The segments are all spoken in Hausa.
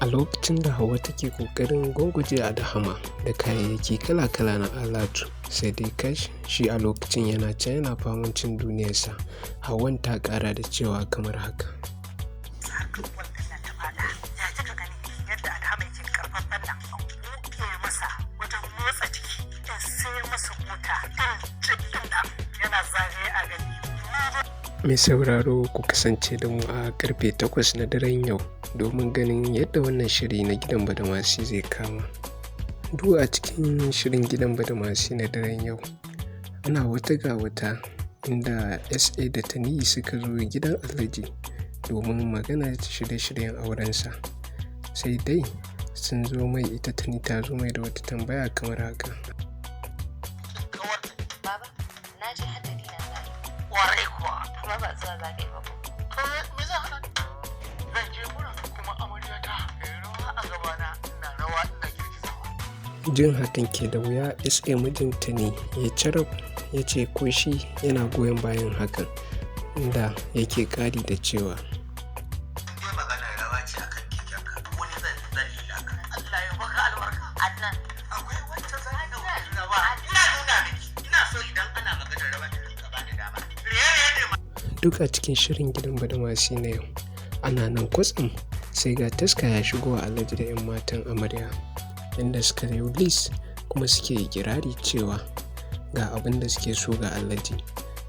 A lokacin da Hauwa take ƙoƙarin gwangwaje Adahama da kayayyaki kala-kala na alatu, sai dai kash shi a lokacin yana can yana faman cin duniyarsa. Hauwan ta ƙara da cewa kamar haka. Mai sauraro ku kasance da mu a karfe 8 na daren yau domin ganin yadda wannan shiri na gidan Badamasi zai kama. Duk a cikin shirin gidan Badamasi na daren yau, ana wata ga wata inda SA da Tani suka zo gidan Alhaji domin magana shirye-shiryen aurensa. Sai dai sun zo mai, ita Tani ta zo mai da wata tambaya kamar haka. Baba, na ji haddadi na zai. Warai kuwa. Kuma ba zuwa za ka yi ba. Me za a zan je wurin kuma amarya ta rawa a gabana, ina rawa ina girgizawa. Jin hakan ke da wuya, SA mijinta ne ya carab ya ce ko shi yana goyon bayan hakan, inda yake ƙari da cewa. Duk a cikin shirin gidan Badamasi na yau, ana nan kwatsam sai ga taska ya shigo a Alhaji da 'yan matan amarya, inda suka yi lis kuma suke kirari cewa ga abin da suke so ga Alhaji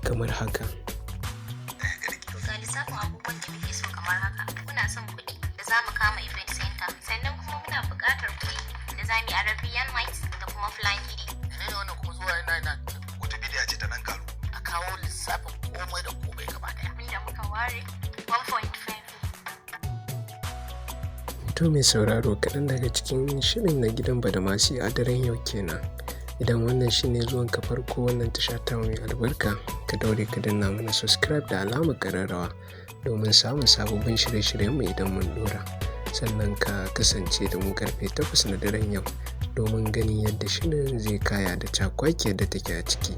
kamar haka. Ga lissafin abubuwan da muke so kamar haka, muna son kuɗi da za mu kama event center, sannan kuma muna buƙatar kuɗi da za mu yi Arabian night da kuma flying gidi. Ne wannan kuma zuwa ina wata bidiya ce ta nan karu. A kawo lissafin komai da komai gaba daya. Inda muka ware 1.5. To mai sauraro, kaɗan daga cikin shirin na gidan Badamasi a daren yau kenan. Idan wannan shine zuwan ka farko wannan tasha ta mai albarka, ka daure ka danna mana subscribe da alamar ƙararrawa domin samun sababbin shirye-shiryenmu idan mun dora. Sannan ka kasance da mu karfe 8 na daren yau domin ganin yadda shirin zai kaya da cakwakiyar da take a ciki.